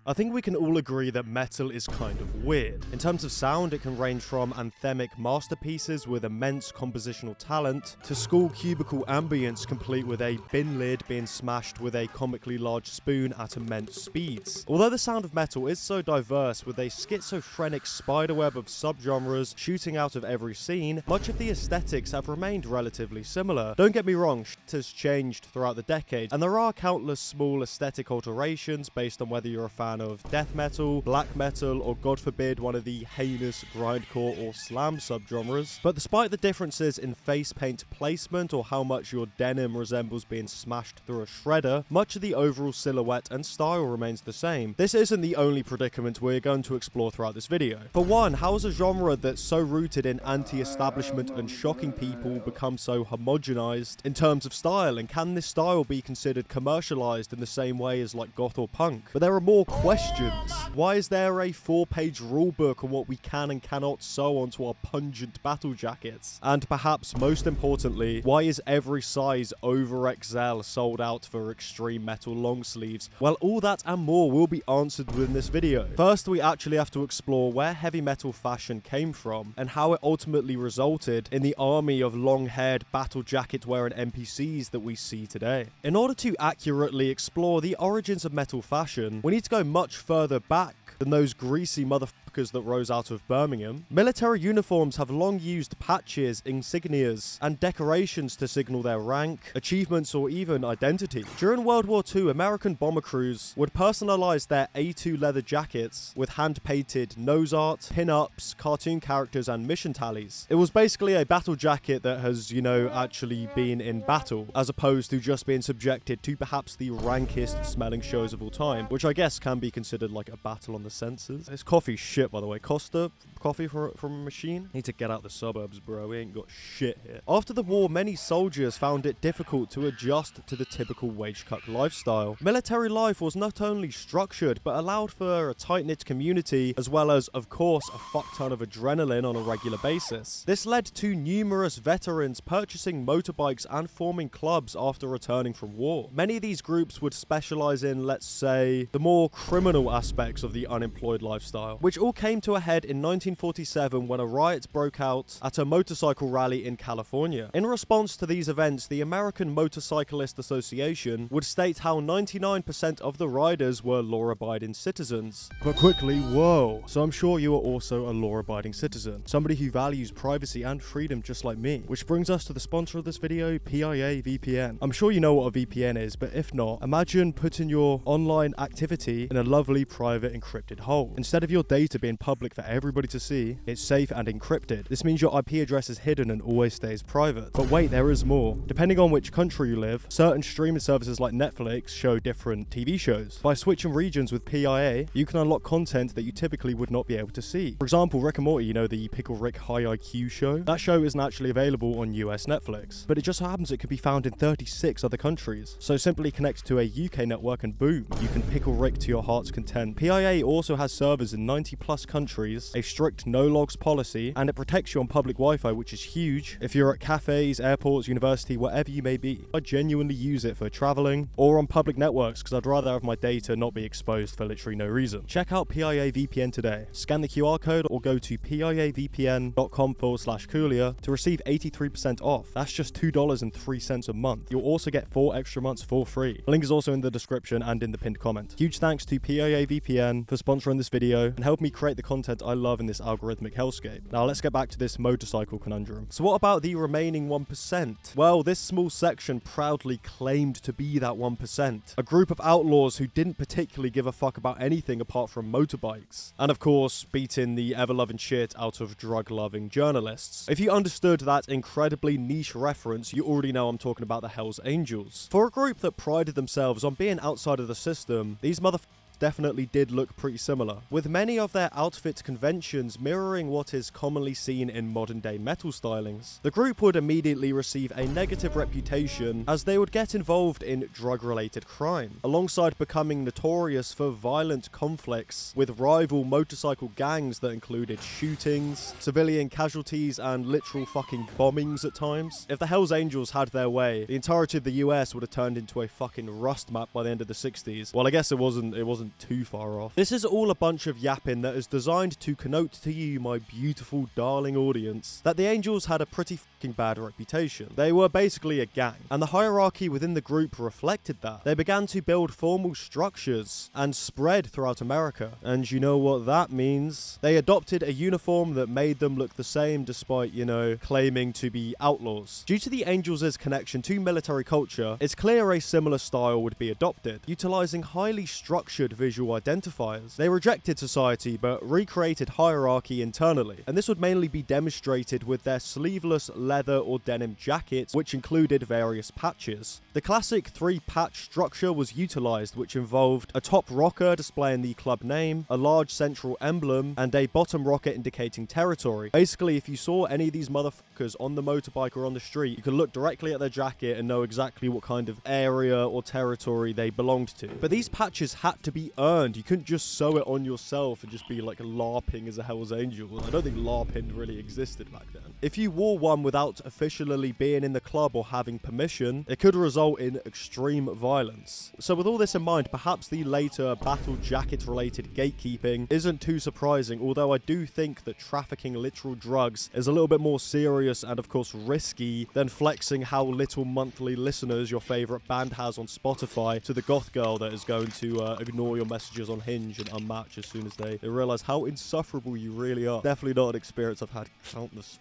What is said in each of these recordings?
I think we can all agree that metal is kind of weird. In terms of sound, it can range from anthemic masterpieces with immense compositional talent to school cubicle ambience complete with a bin lid being smashed with a comically large spoon at immense speeds. Although the sound of metal is so diverse with a schizophrenic spiderweb of subgenres shooting out of every scene, much of the aesthetics have remained relatively similar. Don't get me wrong, shit has changed throughout the decades, and there are countless small aesthetic alterations based on whether you're a fan of death metal, black metal, or god forbid one of the heinous grindcore or slam subgenres. But despite the differences in face paint placement or how much your denim resembles being smashed through a shredder, much of the overall silhouette and style remains the same. This isn't the only predicament we're going to explore throughout this video. For one, how has a genre that's so rooted in anti-establishment and shocking people become so homogenized in terms of style, and can this style be considered commercialized in the same way as like goth or punk? But there are more questions. Why is there a 4-page rulebook on what we can and cannot sew onto our pungent battle jackets? And perhaps most importantly, why is every size over XL sold out for extreme metal long sleeves? Well, all that and more will be answered within this video. First, we actually have to explore where heavy metal fashion came from and how it ultimately resulted in the army of long-haired battle jacket wearing NPCs that we see today. In order to accurately explore the origins of metal fashion, we need to go much further back than those greasy motherfuckers that rose out of Birmingham. Military uniforms have long used patches, insignias, and decorations to signal their rank, achievements, or even identity. During World War II, American bomber crews would personalize their A2 leather jackets with hand-painted nose art, pin-ups, cartoon characters, and mission tallies. It was basically a battle jacket that has, actually been in battle, as opposed to just being subjected to perhaps the rankest smelling shows of all time, which I guess can be considered like a battle on the senses. This coffee's shit, by the way. Costa coffee from a machine. Need to get out the suburbs, bro. We ain't got shit here. After the war, many soldiers found it difficult to adjust to the typical wage-cut lifestyle. Military life was not only structured, but allowed for a tight-knit community, as well as, of course, a fuck ton of adrenaline on a regular basis. This led to numerous veterans purchasing motorbikes and forming clubs after returning from war. Many of these groups would specialize in, let's say, the more criminal aspects of the unemployed lifestyle, which all came to a head in 1947 when a riot broke out at a motorcycle rally in California. In response to these events, the American Motorcyclist Association would state how 99% of the riders were law-abiding citizens. But quickly, whoa, so I'm sure you are also a law-abiding citizen, somebody who values privacy and freedom just like me. Which brings us to the sponsor of this video, PIA VPN. I'm sure you know what a VPN is, but if not, imagine putting your online activity in a lovely private encrypted hole. Instead of your data being public for everybody to see, it's safe and encrypted. This means your IP address is hidden and always stays private. But wait, there is more. Depending on which country you live, certain streaming services like Netflix show different TV shows. By switching regions with PIA, you can unlock content that you typically would not be able to see. For example, Rick and Morty, the Pickle Rick High IQ show? That show isn't actually available on US Netflix, but it just so happens it can be found in 36 other countries. So simply connect to a UK network and boom, you can Pickle Rick to your heart's content. PIA also has servers in 90 plus countries, a strict no logs policy, and it protects you on public Wi-Fi, which is huge if you're at cafes, airports, university, wherever you may be. I genuinely use it for traveling or on public networks because I'd rather have my data not be exposed for literally no reason. Check out PIA VPN today. Scan the QR code or go to piavpn.com/Coolia to receive 83% off. That's just $2.03 a month. You'll also get 4 extra months for free. The link is also in the description and in the pinned comment. Huge thanks to PIA VPN for sponsoring this video and helping me create the content I love in this algorithmic hellscape. Now let's get back to this motorcycle conundrum. So what about the remaining 1%? Well, this small section proudly claimed to be that 1%. A group of outlaws who didn't particularly give a fuck about anything apart from motorbikes. And of course, beating the ever-loving shit out of drug-loving journalists. If you understood that incredibly niche reference, you already know I'm talking about the Hells Angels. For a group that prided themselves on being outside of the system, these motherfuckers definitely did look pretty similar, with many of their outfit conventions mirroring what is commonly seen in modern day metal stylings. The group would immediately receive a negative reputation as they would get involved in drug-related crime, alongside becoming notorious for violent conflicts with rival motorcycle gangs that included shootings, civilian casualties, and literal fucking bombings at times. If the Hells Angels had their way, the entirety of the US would have turned into a fucking rust map by the end of the 60s. Well, I guess it wasn't wasn't too far off. This is all a bunch of yapping that is designed to connote to you, my beautiful darling audience, that the Angels had a pretty fucking bad reputation. They were basically a gang, and the hierarchy within the group reflected that. They began to build formal structures and spread throughout America, and you know what that means? They adopted a uniform that made them look the same despite, you know, claiming to be outlaws. Due to the Angels' connection to military culture, it's clear a similar style would be adopted, utilizing highly structured visual identifiers. They rejected society but recreated hierarchy internally, and this would mainly be demonstrated with their sleeveless leather or denim jackets, which included various patches. The classic 3-patch structure was utilized, which involved a top rocker displaying the club name, a large central emblem, and a bottom rocker indicating territory. Basically, if you saw any of these motherfuckers on the motorbike or on the street, you could look directly at their jacket and know exactly what kind of area or territory they belonged to. But these patches had to be earned. You couldn't just sew it on yourself and just be like LARPing as a Hell's Angel. I don't think LARPing really existed back then. If you wore one without officially being in the club or having permission, it could result in extreme violence. So with all this in mind, perhaps the later battle jacket related gatekeeping isn't too surprising, although I do think that trafficking literal drugs is a little bit more serious and of course risky than flexing how little monthly listeners your favorite band has on Spotify to the goth girl that is going to ignore your messages on Hinge and unmatch as soon as they realize how insufferable you really are. Definitely not an experience I've had countless.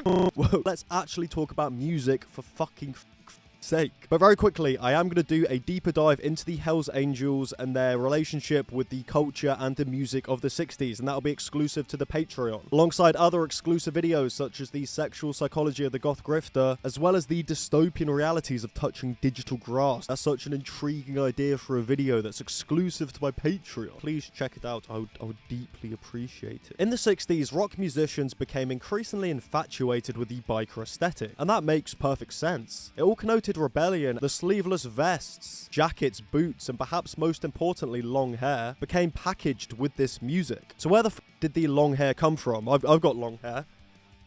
Well, let's actually talk about music for fucking sake. But very quickly, I am going to do a deeper dive into the Hells Angels and their relationship with the culture and the music of the 60s, and that'll be exclusive to the Patreon, alongside other exclusive videos such as the sexual psychology of the goth grifter, as well as the dystopian realities of touching digital grass. That's such an intriguing idea for a video that's exclusive to my Patreon. Please check it out. I would deeply appreciate it. In the 60s, rock musicians became increasingly infatuated with the biker aesthetic, and that makes perfect sense. It all connoted rebellion. The sleeveless vests, jackets, boots, and perhaps most importantly long hair became packaged with this music. So where the f did the long hair come from? I've got long hair.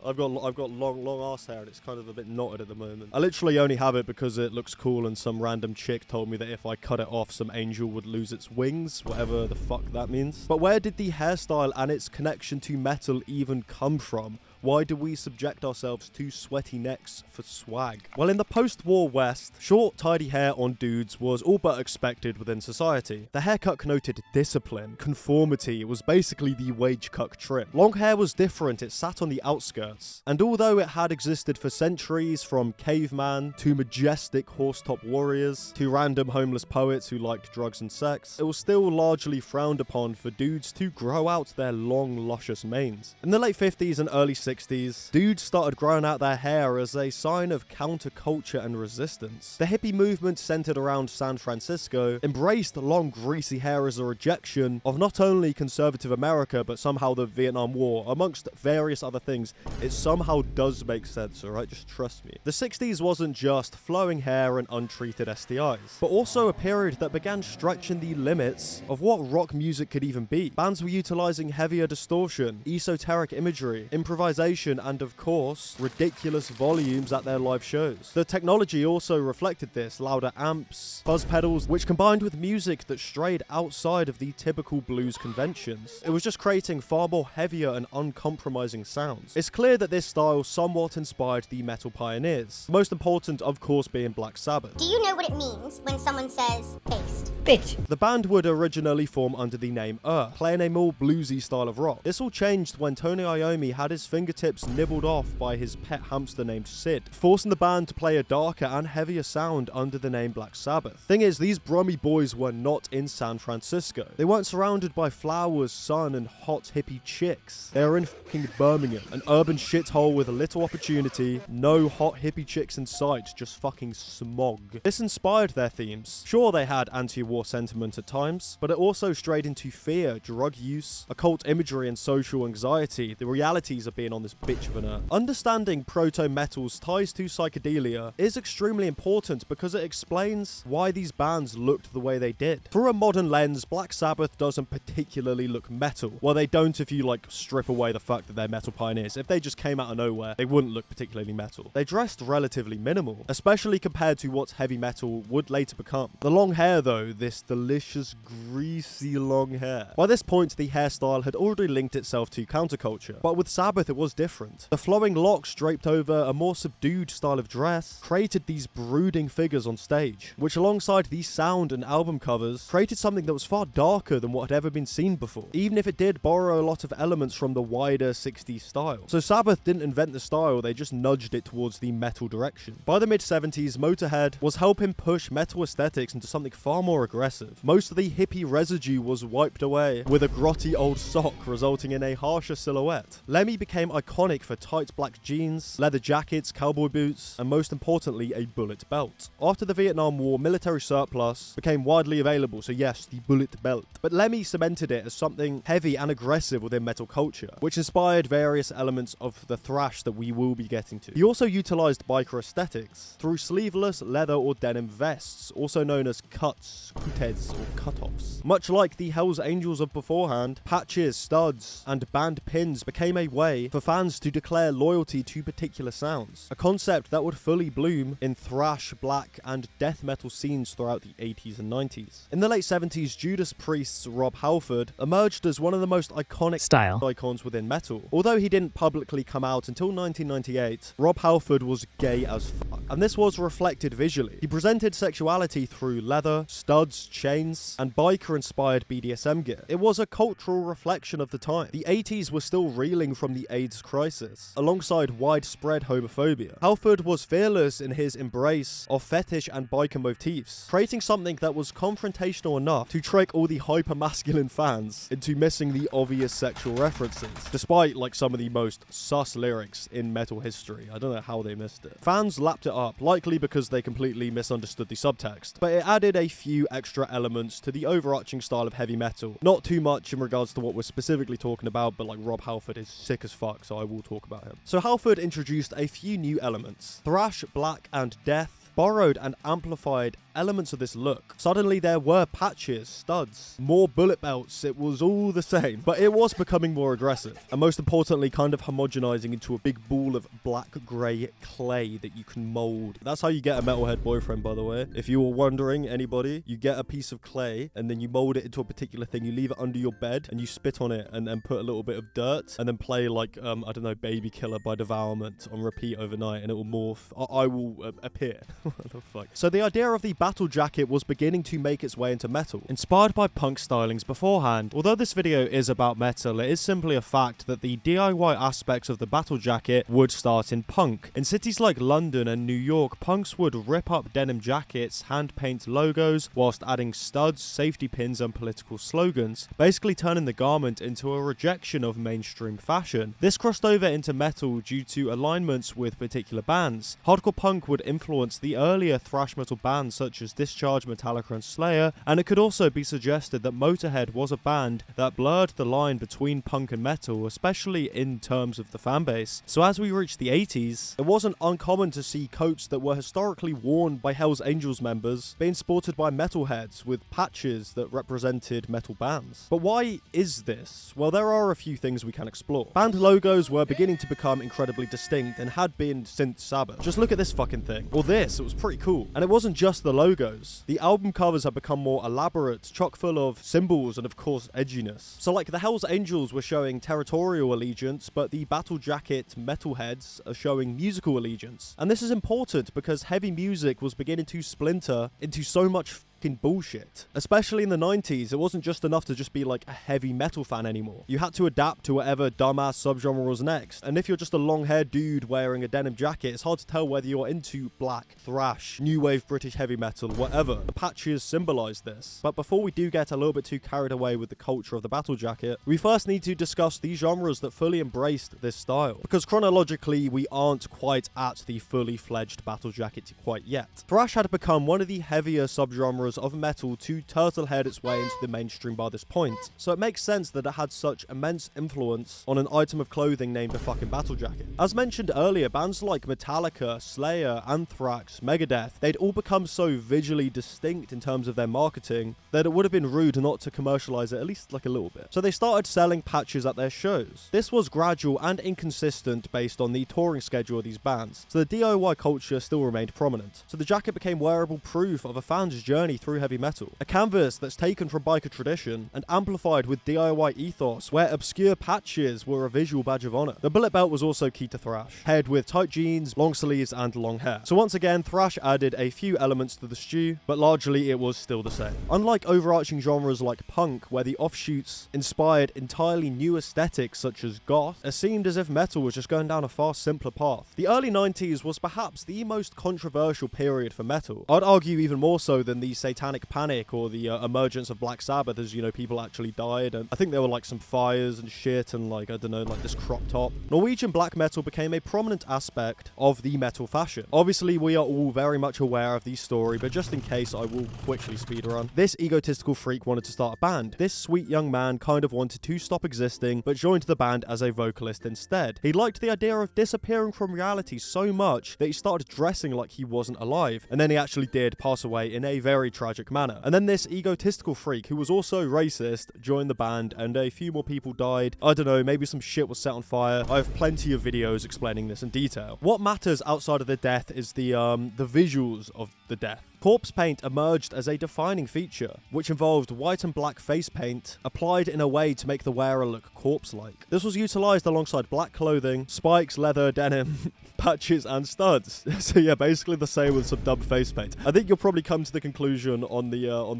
I've got long ass hair and it's kind of a bit knotted at the moment. I literally only have it because it looks cool and some random chick told me that if I cut it off, some angel would lose its wings, whatever the fuck that means. But where did the hairstyle and its connection to metal even come from? Why do we subject ourselves to sweaty necks for swag? Well, in the post-war West, short, tidy hair on dudes was all but expected within society. The haircut connoted discipline, conformity. It was basically the wage cut trim. Long hair was different. It sat on the outskirts. And although it had existed for centuries, from caveman to majestic horse-top warriors to random homeless poets who liked drugs and sex, it was still largely frowned upon for dudes to grow out their long, luscious manes. In the late 50s and early 60s, dudes started growing out their hair as a sign of counterculture and resistance. The hippie movement, centered around San Francisco, embraced long greasy hair as a rejection of not only conservative America but somehow the Vietnam War, amongst various other things. It somehow does make sense, alright? Just trust me. The 60s wasn't just flowing hair and untreated STIs, but also a period that began stretching the limits of what rock music could even be. Bands were utilizing heavier distortion, esoteric imagery, improvisation, and of course, ridiculous volumes at their live shows. The technology also reflected this: louder amps, fuzz pedals, which combined with music that strayed outside of the typical blues conventions. It was just creating far more heavier and uncompromising sounds. It's clear that this style somewhat inspired the metal pioneers, most important of course being Black Sabbath. Do you know what it means when someone says based? Bitch. The band would originally form under the name playing a more bluesy style of rock. This all changed when Tony Iommi had his fingertips nibbled off by his pet hamster named Sid, forcing the band to play a darker and heavier sound under the name Black Sabbath. Thing is, these brummy boys were not in San Francisco. They weren't surrounded by flowers, sun, and hot hippie chicks. They were in fucking Birmingham, an urban shithole with little opportunity, no hot hippie chicks in sight, just fucking smog. This inspired their themes. Sure, they had anti-war sentiment at times, but it also strayed into fear, drug use, occult imagery, and social anxiety, the realities of being on on this bitch of an earth. Understanding proto-metal's ties to psychedelia is extremely important because it explains why these bands looked the way they did. Through a modern lens, Black Sabbath doesn't particularly look metal. Well, they don't if you like strip away the fact that they're metal pioneers. If they just came out of nowhere, they wouldn't look particularly metal. They dressed relatively minimal, especially compared to what heavy metal would later become. The long hair though, this delicious greasy long hair. By this point, the hairstyle had already linked itself to counterculture, but with Sabbath it was different. The flowing locks draped over a more subdued style of dress created these brooding figures on stage, which alongside these sound and album covers created something that was far darker than what had ever been seen before, even if it did borrow a lot of elements from the wider 60s style. So Sabbath didn't invent the style, they just nudged it towards the metal direction. By the mid-70s, Motorhead was helping push metal aesthetics into something far more aggressive. Most of the hippie residue was wiped away with a grotty old sock, resulting in a harsher silhouette. Lemmy became iconic for tight black jeans, leather jackets, cowboy boots, and most importantly, a bullet belt. After the Vietnam War, military surplus became widely available, so yes, the bullet belt. But Lemmy cemented it as something heavy and aggressive within metal culture, which inspired various elements of the thrash that we will be getting to. He also utilized biker aesthetics through sleeveless leather or denim vests, also known as cuts, kutes, or cutoffs. Much like the Hells Angels of beforehand, patches, studs, and band pins became a way for fans to declare loyalty to particular sounds, a concept that would fully bloom in thrash, black, and death metal scenes throughout the 80s and 90s. In the late 70s, Judas Priest's Rob Halford emerged as one of the most iconic style icons within metal. Although he didn't publicly come out until 1998, Rob Halford was gay as fuck, and this was reflected visually. He presented sexuality through leather, studs, chains, and biker-inspired BDSM gear. It was a cultural reflection of the time. The 80s were still reeling from the AIDS crisis, alongside widespread homophobia. Halford was fearless in his embrace of fetish and biker motifs, creating something that was confrontational enough to trick all the hyper-masculine fans into missing the obvious sexual references, despite like some of the most sus lyrics in metal history. I don't know how they missed it. Fans lapped it up, likely because they completely misunderstood the subtext, but it added a few extra elements to the overarching style of heavy metal. Not too much in regards to what we're specifically talking about, but like Rob Halford is sick as fuck, so I will talk about him. So Halford introduced a few new elements. Thrash, black, and death borrowed and amplified elements of this look. Suddenly there were patches, studs, more bullet belts. It was all the same, but it was becoming more aggressive, and most importantly kind of homogenizing into a big ball of black grey clay that you can mold. That's how you get a metalhead boyfriend, by the way. If you were wondering, anybody, you get a piece of clay and then you mold it into a particular thing. You leave it under your bed and you spit on it and then put a little bit of dirt and then play like I don't know, Baby Killer by Devourment on repeat overnight, and it will morph. I will appear. What the fuck? So the idea of the battle jacket was beginning to make its way into metal, inspired by punk stylings beforehand. Although this video is about metal, it is simply a fact that the DIY aspects of the battle jacket would start in punk. In cities like London and New York, punks would rip up denim jackets, hand paint logos, whilst adding studs, safety pins, and political slogans, basically turning the garment into a rejection of mainstream fashion. This crossed over into metal due to alignments with particular bands. Hardcore punk would influence the earlier thrash metal bands such as Discharge, Metallica, and Slayer, and it could also be suggested that Motorhead was a band that blurred the line between punk and metal, especially in terms of the fanbase. So as we reached the 80s, it wasn't uncommon to see coats that were historically worn by Hells Angels members being sported by metalheads with patches that represented metal bands. But why is this? Well, there are a few things we can explore. Band logos were beginning to become incredibly distinct and had been since Sabbath. Just look at this fucking thing. Or this, it was pretty cool. And it wasn't just the logos. The album covers have become more elaborate, chock full of symbols and of course edginess. So like the Hells Angels were showing territorial allegiance, but the battle jacket metalheads are showing musical allegiance. And this is important because heavy music was beginning to splinter into so much bullshit. Especially in the 90s, it wasn't just enough to just be like a heavy metal fan anymore. You had to adapt to whatever dumbass subgenre was next. And if you're just a long-haired dude wearing a denim jacket, it's hard to tell whether you're into black, thrash, new wave British heavy metal, whatever. The patches symbolize this. But before we do get a little bit too carried away with the culture of the battle jacket, we first need to discuss the genres that fully embraced this style. Because chronologically, we aren't quite at the fully fledged battle jacket quite yet. Thrash had become one of the heavier subgenres subgenres of metal to turtlehead its way into the mainstream by this point. So it makes sense that it had such immense influence on an item of clothing named a fucking battle jacket. As mentioned earlier, bands like Metallica, Slayer, Thrash, Megadeth, they'd all become so visually distinct in terms of their marketing that it would have been rude not to commercialize it at least like a little bit. So they started selling patches at their shows. This was gradual and inconsistent based on the touring schedule of these bands, so the DIY culture still remained prominent. So the jacket became wearable proof of a fan's journey through heavy metal, a canvas that's taken from biker tradition and amplified with DIY ethos, where obscure patches were a visual badge of honor. The bullet belt was also key to thrash, paired with tight jeans, long sleeves, and long hair. So once again, thrash added a few elements to the stew, but largely it was still the same. Unlike overarching genres like punk, where the offshoots inspired entirely new aesthetics such as goth, it seemed as if metal was just going down a far simpler path. The early 90s was perhaps the most controversial period for metal. I'd argue even more so than the Satanic Panic or the emergence of Black Sabbath, as you know, people actually died, and I think there were like some fires and shit and like, I don't know, like this crop top. Norwegian black metal became a prominent aspect of the metal fashion. Obviously, we are all very much aware of the story, but just in case, I will quickly speedrun. This egotistical freak wanted to start a band. This sweet young man kind of wanted to stop existing, but joined the band as a vocalist instead. He liked the idea of disappearing from reality so much that he started dressing like he wasn't alive, and then he actually did pass away in a very tragic manner. And then this egotistical freak, who was also racist, joined the band, and a few more people died. I don't know, maybe some shit was set on fire. I have plenty of videos explaining this in detail. What matters outside of the death is the visuals of the death. Corpse paint emerged as a defining feature, which involved white and black face paint applied in a way to make the wearer look corpse-like. This was utilized alongside black clothing, spikes, leather, denim, patches, and studs. So yeah, basically the same with some dumb face paint. I think you'll probably come to the conclusion on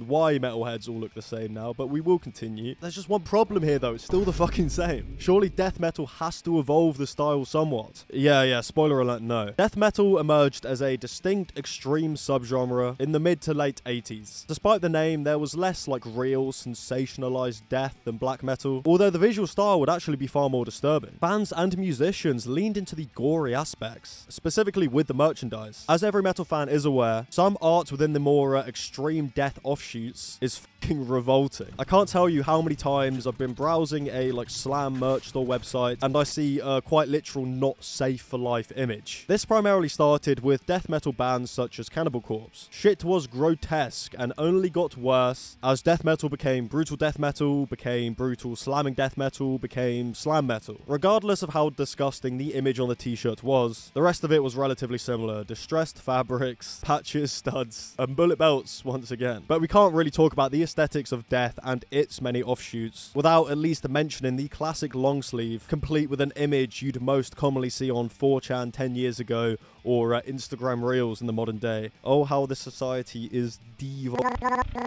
why metalheads all look the same now, but we will continue. There's just one problem here though, it's still the fucking same. Surely death metal has to evolve the style somewhat. Yeah, spoiler alert, no. Death metal emerged as a distinct extreme subgenre in the mid to late 80s. Despite the name, there was less like real sensationalized death than black metal, although the visual style would actually be far more disturbing. Bands and musicians leaned into the gory aspects, specifically with the merchandise. As every metal fan is aware, some art within the more extreme death offshoots is fucking revolting. I can't tell you how many times I've been browsing a like slam merch store website and I see a quite literal not safe for life image. This primarily started with death metal bands such as Cannibal Corpse. Shit was grotesque and only got worse as death metal became brutal death metal, became brutal slamming death metal, became slam metal. Regardless of how disgusting the image on the t-shirt was, the rest of it was relatively similar. Distressed fabrics, patches, studs, and bullet belts once again. But we can't really talk about the aesthetics of death and its many offshoots without at least mentioning the classic long sleeve, complete with an image you'd most commonly see on 4chan 10 years ago or Instagram Reels in the modern day. Oh, how this society is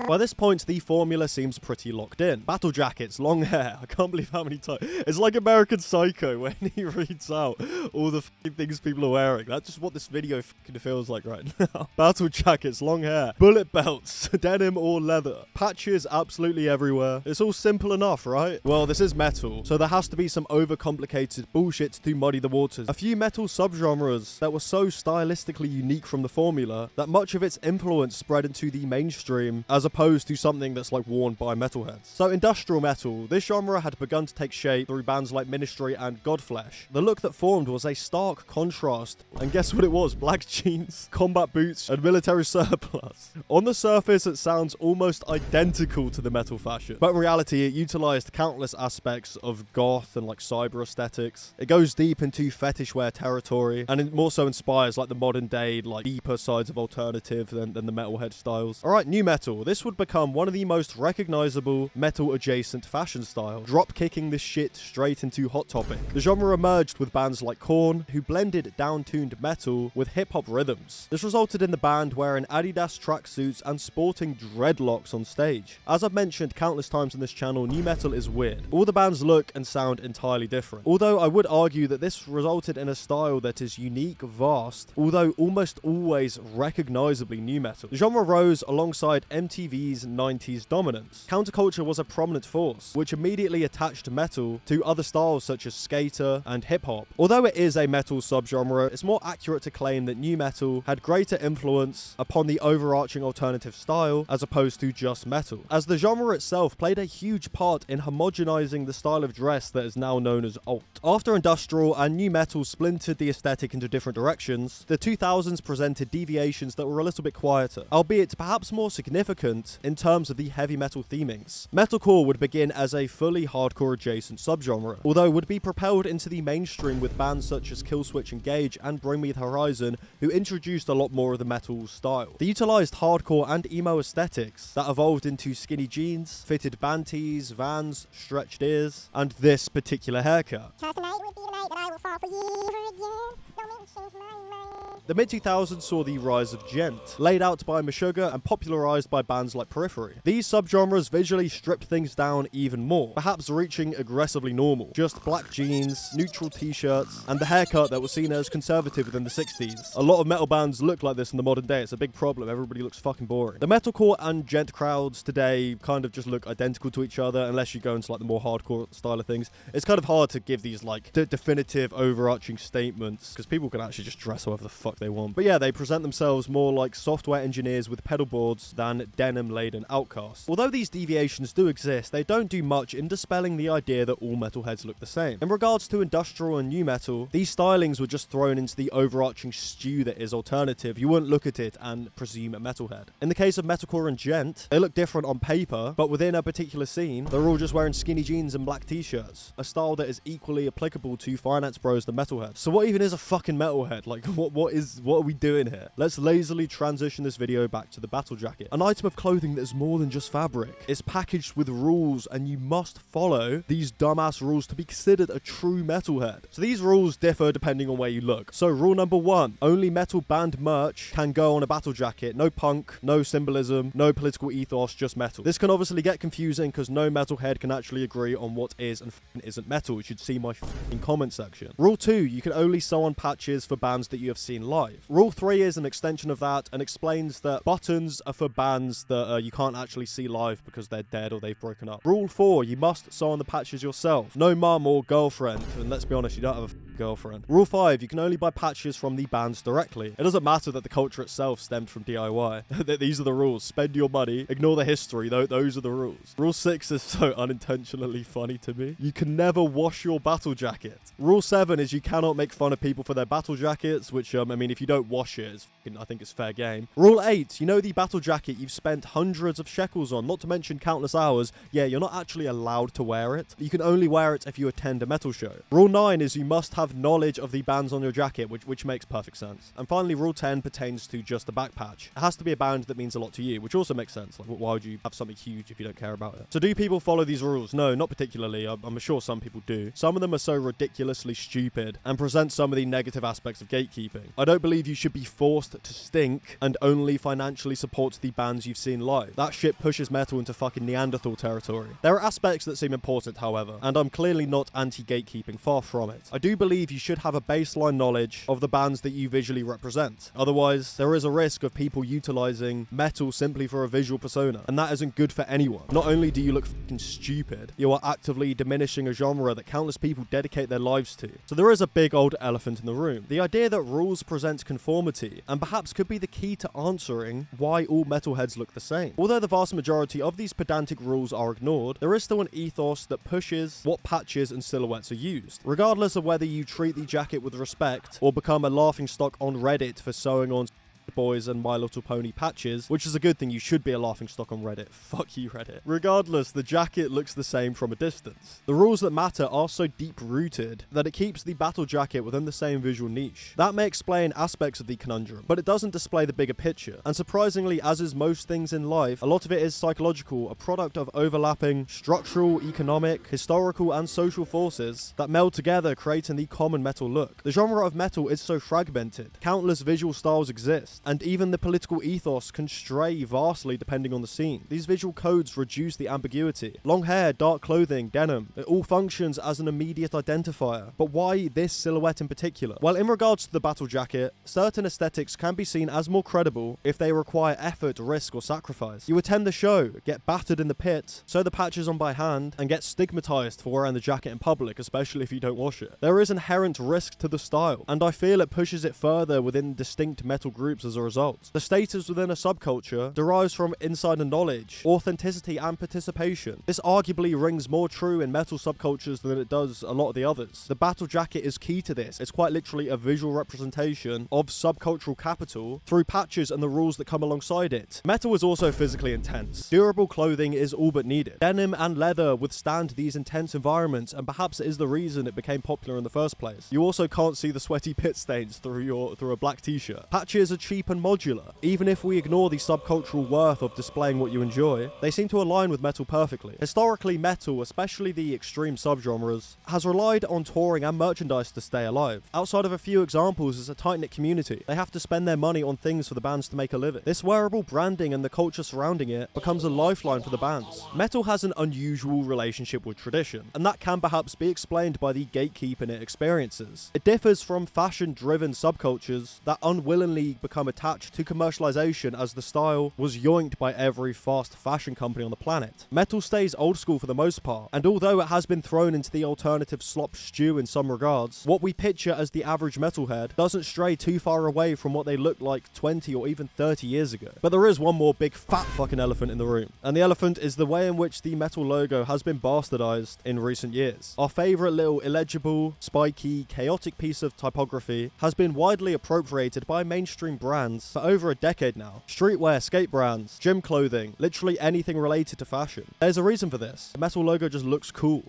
By this point, the formula seems pretty locked in. Battle jackets, long hair. I can't believe how many times. It's like American Psycho when he reads out all the things people are wearing. That's just what this video feels like right now. Battle jackets, long hair, bullet belts, denim or leather, patches absolutely everywhere. It's all simple enough, right? Well, this is metal, so there has to be some overcomplicated bullshit to muddy the waters. A few metal subgenres that were so stylistically unique from the formula that much of its influence spread into the mainstream as opposed to something that's like worn by metalheads. So industrial metal, this genre had begun to take shape through bands like Ministry and Godflesh. The look that formed was a stark contrast, and guess what it was? Black jeans, combat boots, and military surplus. On the surface, it sounds almost identical to the metal fashion, but in reality, it utilized countless aspects of goth and like cyber aesthetics. It goes deep into fetish wear territory, and it more so inspires like the modern day, like deeper sides of alternative than the metalhead styles. Alright, new metal. This would become one of the most recognizable metal adjacent fashion styles, drop kicking this shit straight into Hot Topic. The genre emerged with bands like Korn, who blended down-tuned metal with hip-hop rhythms. This resulted in the band wearing Adidas tracksuits and sporting dreadlocks on stage. age. As I've mentioned countless times on this channel, nu metal is weird. All the bands look and sound entirely different. Although I would argue that this resulted in a style that is unique, vast, although almost always recognizably nu metal. The genre rose alongside MTV's 90s dominance. Counterculture was a prominent force, which immediately attached metal to other styles such as skater and hip-hop. Although it is a metal subgenre, it's more accurate to claim that nu metal had greater influence upon the overarching alternative style as opposed to just metal, as the genre itself played a huge part in homogenizing the style of dress that is now known as alt. After industrial and nu metal splintered the aesthetic into different directions, the 2000s presented deviations that were a little bit quieter, albeit perhaps more significant in terms of the heavy metal themings. Metalcore would begin as a fully hardcore adjacent subgenre, although would be propelled into the mainstream with bands such as Killswitch Engage and Bring Me the Horizon, who introduced a lot more of the metal style. They utilized hardcore and emo aesthetics that evolved into skinny jeans, fitted band tees, Vans, stretched ears, and this particular haircut. Tonight would be the night that I will fall for you again. Don't make me change my mind. The mid-2000s saw the rise of gent, laid out by Meshuggah and popularized by bands like Periphery. These subgenres visually stripped things down even more, perhaps reaching aggressively normal. Just black jeans, neutral t-shirts, and the haircut that was seen as conservative within the 60s. A lot of metal bands look like this in the modern day. It's a big problem. Everybody looks fucking boring. The metalcore and gent crowds today kind of just look identical to each other unless you go into like the more hardcore style of things. It's kind of hard to give these like definitive overarching statements because people can actually just dress however the fuck they want. But yeah, they present themselves more like software engineers with pedal boards than denim-laden outcasts. Although these deviations do exist, they don't do much in dispelling the idea that all metalheads look the same. In regards to industrial and nu metal, these stylings were just thrown into the overarching stew that is alternative. You wouldn't look at it and presume a metalhead. In the case of metalcore and gent, they look different on paper, but within a particular scene, they're all just wearing skinny jeans and black t-shirts, a style that is equally applicable to finance bros than metalhead. So what even is a fucking metalhead? Like, what are we doing here? Let's lazily transition this video back to the battle jacket. An item of clothing that is more than just fabric. It's packaged with rules, and you must follow these dumbass rules to be considered a true metalhead. So these rules differ depending on where you look. So rule number 1, only metal band merch can go on a battle jacket. No punk, no symbolism, no political ethos, just metal. This can obviously get confusing because no metalhead can actually agree on what is and isn't metal. You should see my comment section. Rule 2, you can only sew on patches for bands that you have seen live. Rule 3 is an extension of that and explains that buttons are for bands that you can't actually see live because they're dead or they've broken up. Rule 4, you must sew on the patches yourself. No mum or girlfriend, and let's be honest, you don't have a girlfriend. Rule 5, you can only buy patches from the bands directly. It doesn't matter that the culture itself stemmed from DIY. These are the rules. Spend your money, ignore the history, those are the rules. Rule 6 is so unintentionally funny to me. You can never wash your battle jacket. Rule 7 is you cannot make fun of people for their battle jackets, which, I mean, if you don't wash it, I think it's fair game. Rule 8, you know the battle jacket you've spent hundreds of shekels on, not to mention countless hours. Yeah, you're not actually allowed to wear it. You can only wear it if you attend a metal show. Rule 9 is you must have knowledge of the bands on your jacket, which makes perfect sense. And finally, rule 10 pertains to just the back patch. It has to be a band that means a lot to you, which also makes sense. Like, why would you have something huge if you don't care about it? So do people follow these rules? No, not particularly. I'm sure some people do. Some of them are so ridiculously stupid and present some of the negative aspects of gatekeeping. I don't believe you should be forced to stink and only financially support the bands you've seen live. That shit pushes metal into fucking Neanderthal territory. There are aspects that seem important, however, and I'm clearly not anti-gatekeeping, far from it. I do believe you should have a baseline knowledge of the bands that you visually represent. Otherwise, there is a risk of people utilizing metal simply for a visual persona, and that isn't good for anyone. Not only do you look fucking stupid, you are actively diminishing a genre that countless people dedicate their lives to. So there is a big old elephant in the room. The idea that rules present conformity, and perhaps could be the key to answering why all metalheads look the same. Although the vast majority of these pedantic rules are ignored, there is still an ethos that pushes what patches and silhouettes are used. Regardless of whether you treat the jacket with respect or become a laughingstock on Reddit for sewing on Boys and My Little Pony patches, which is a good thing. You should be a laughingstock on Reddit. Fuck you, Reddit. Regardless, the jacket looks the same from a distance. The rules that matter are so deep-rooted that it keeps the battle jacket within the same visual niche. That may explain aspects of the conundrum, but it doesn't display the bigger picture. And surprisingly, as is most things in life, a lot of it is psychological, a product of overlapping structural, economic, historical, and social forces that meld together, creating the common metal look. The genre of metal is so fragmented. Countless visual styles exist. and even the political ethos can stray vastly depending on the scene. These visual codes reduce the ambiguity. Long hair, dark clothing, denim, it all functions as an immediate identifier. But why this silhouette in particular? Well, in regards to the battle jacket, certain aesthetics can be seen as more credible if they require effort, risk, or sacrifice. You attend the show, get battered in the pit, sew the patches on by hand, and get stigmatized for wearing the jacket in public, especially if you don't wash it. There is inherent risk to the style, and I feel it pushes it further within distinct metal groups as a result. The status within a subculture derives from insider knowledge, authenticity, and participation. This arguably rings more true in metal subcultures than it does a lot of the others. The battle jacket is key to this. It's quite literally a visual representation of subcultural capital through patches and the rules that come alongside it. Metal is also physically intense. Durable clothing is all but needed. Denim and leather withstand these intense environments, and perhaps it is the reason it became popular in the first place. You also can't see the sweaty pit stains through a black t-shirt. Patches are cheap and modular. Even if we ignore the subcultural worth of displaying what you enjoy, they seem to align with metal perfectly. Historically, metal, especially the extreme subgenres, has relied on touring and merchandise to stay alive. Outside of a few examples, it's a tight-knit community. They have to spend their money on things for the bands to make a living. This wearable branding and the culture surrounding it becomes a lifeline for the bands. Metal has an unusual relationship with tradition, and that can perhaps be explained by the gatekeeping it experiences. It differs from fashion-driven subcultures that unwillingly become attached to commercialization as the style was yoinked by every fast fashion company on the planet. Metal stays old school for the most part, and although it has been thrown into the alternative slop stew in some regards, what we picture as the average metalhead doesn't stray too far away from what they looked like 20 or even 30 years ago. But there is one more big fat fucking elephant in the room, and the elephant is the way in which the metal logo has been bastardized in recent years. Our favorite little illegible, spiky, chaotic piece of typography has been widely appropriated by mainstream brands for over a decade now. Streetwear, skate brands, gym clothing, literally anything related to fashion. There's a reason for this. The metal logo just looks cool.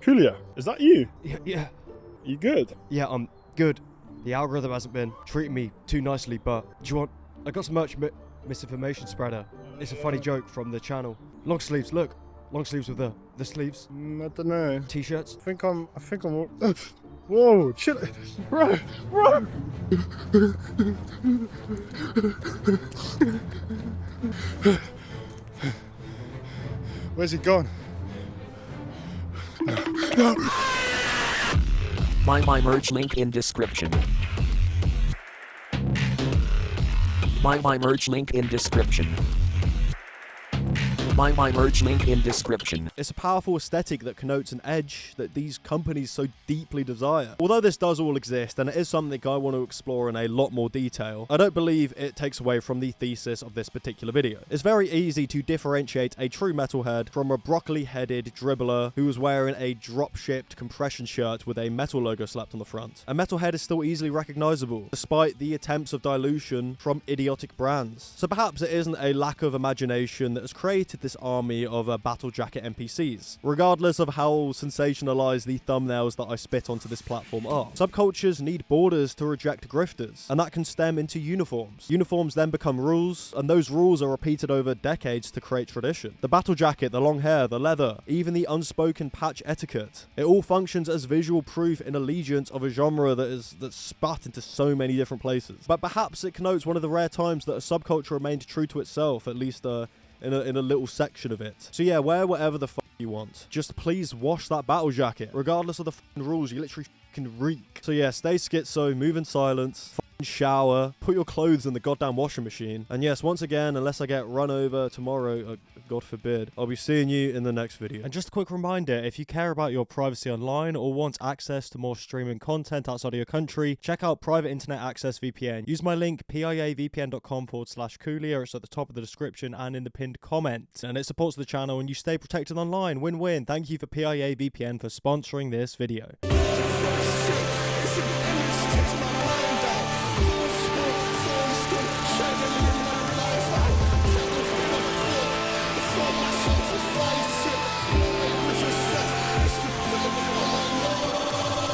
Julia, is that you? Yeah. You good? Yeah, I'm good. The algorithm hasn't been treating me too nicely, but do you want... I got some merch misinformation spreader. It's a funny joke from the channel. Long sleeves, look. Long sleeves with the sleeves. I don't know. T-shirts. I think I'm whoa, chill. Bro. Where's he gone? My merch link in description. My merch link in description. My merch link in description. It's a powerful aesthetic that connotes an edge that these companies so deeply desire. Although this does all exist, and it is something I want to explore in a lot more detail, I don't believe it takes away from the thesis of this particular video. It's very easy to differentiate a true metalhead from a broccoli-headed dribbler who was wearing a drop-shipped compression shirt with a metal logo slapped on the front. A metalhead is still easily recognizable, despite the attempts of dilution from idiotic brands. So perhaps it isn't a lack of imagination that has created this army of battle jacket NPCs, regardless of how sensationalized the thumbnails that I spit onto this platform are. Subcultures need borders to reject grifters, and that can stem into uniforms. Uniforms then become rules, and those rules are repeated over decades to create tradition. The battle jacket, the long hair, the leather, even the unspoken patch etiquette, it all functions as visual proof in allegiance of a genre that's spat into so many different places. But perhaps it connotes one of the rare times that a subculture remained true to itself, at least in a little section of it. So yeah, wear whatever the fuck you want. Just please wash that battle jacket. Regardless of the fucking rules, you literally fucking reek. So yeah, stay schizo, move in silence, shower, put your clothes in the goddamn washing machine. And yes, once again, unless I get run over tomorrow, God forbid, I'll be seeing you in the next video. And just a quick reminder, if you care about your privacy online or want access to more streaming content outside of your country, check out Private Internet Access VPN. Use my link, piavpn.com/Coolia. It's at the top of the description and in the pinned comment. And it supports the channel and you stay protected online. Win-win. Thank you for PIA VPN for sponsoring this video.